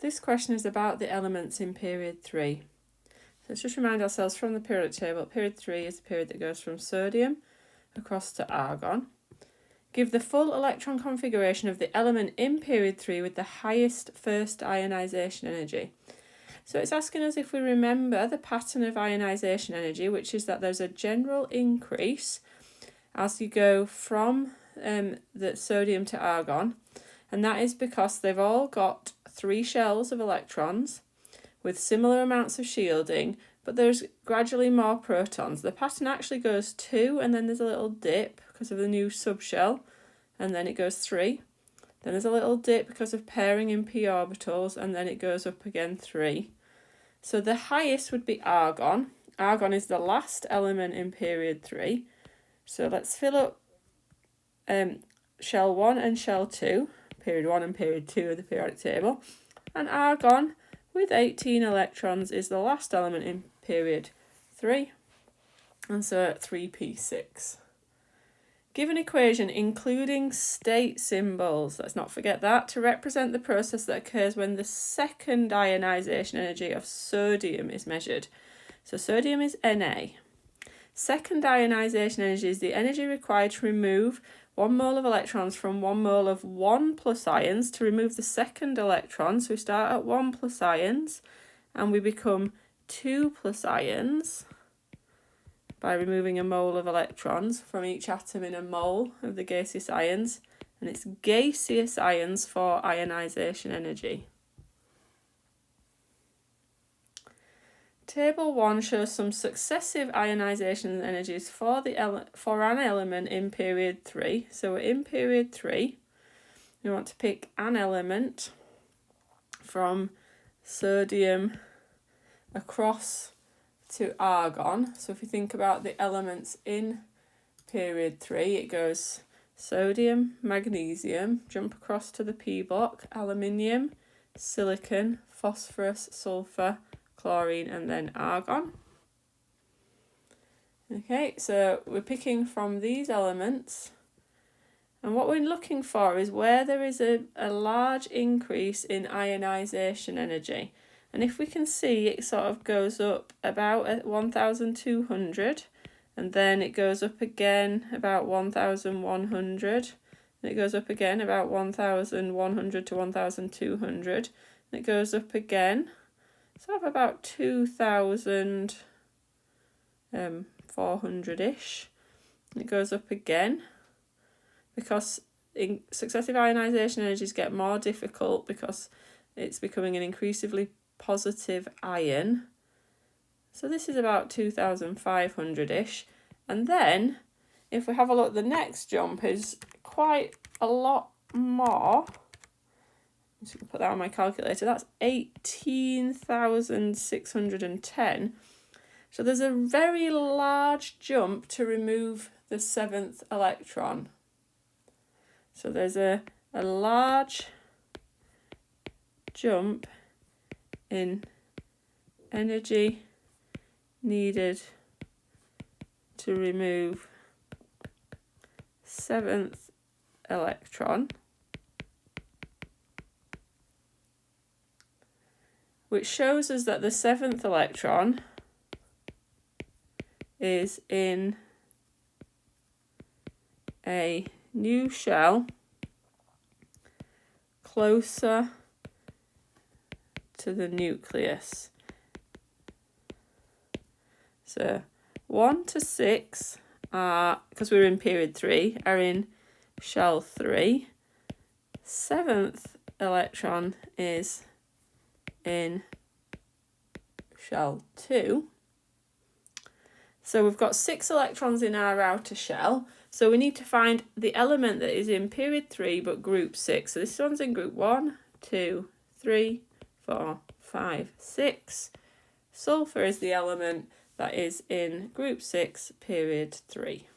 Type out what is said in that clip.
This question is about the elements in period 3. So let's just remind ourselves from the periodic table, period 3 is the period that goes from sodium across to argon. Give the full electron configuration of the element in period 3 with the highest first ionisation energy. So it's asking us if we remember the pattern of ionisation energy, which is that there's a general increase as you go from the sodium to argon, and that is because they've all got 3 shells of electrons with similar amounts of shielding, but there's gradually more protons. The pattern actually goes 2, and then there's a little dip because of the new subshell, and then it goes 3. Then there's a little dip because of pairing in p orbitals, and then it goes up again 3. So the highest would be argon. Argon is the last element in period 3. So let's fill up shell 1 and shell 2, period 1 and period 2 of the periodic table. And argon with 18 electrons is the last element in period 3. And so 3p6. Give an equation including state symbols, let's not forget that, to represent the process that occurs when the second ionisation energy of sodium is measured. So sodium is Na. Second ionisation energy is the energy required to remove 1 mole of electrons from 1 mole of 1 plus ions to remove the second electron. So we start at 1 plus ions and we become 2 plus ions by removing a mole of electrons from each atom in a mole of the gaseous ions, and it's gaseous ions for ionisation energy. Table 1 shows some successive ionisation energies for an element in period 3. So we're in period 3. We want to pick an element from sodium across to argon. So if you think about the elements in period 3, it goes sodium, magnesium, jump across to the P block, aluminium, silicon, phosphorus, sulfur, chlorine, and then argon. Okay, so we're picking from these elements, and what we're looking for is where there is a large increase in ionisation energy. And if we can see, it sort of goes up about at 1200, and then it goes up again about 1100, and it goes up again about 1100 to 1200, and it goes up again sort of about 2400-ish. It goes up again because successive ionisation energies get more difficult because it's becoming an increasingly positive ion. So this is about 2500-ish. And then if we have a look, the next jump is quite a lot more. I'm just going to put that on my calculator. That's 18,610. So there's a very large jump to remove the 7th electron. So there's a large jump in energy needed to remove 7th electron, which shows us that the 7th electron is in a new shell closer to the nucleus. So 1 to 6 are, because we're in period 3, are in shell 3. 7th electron is in shell 2. So we've got 6 electrons in our outer shell. So we need to find the element that is in period 3 but group 6. So this one's in group 1, 2, 3, 4, 5, 6. Sulfur is the element that is in group 6, period 3.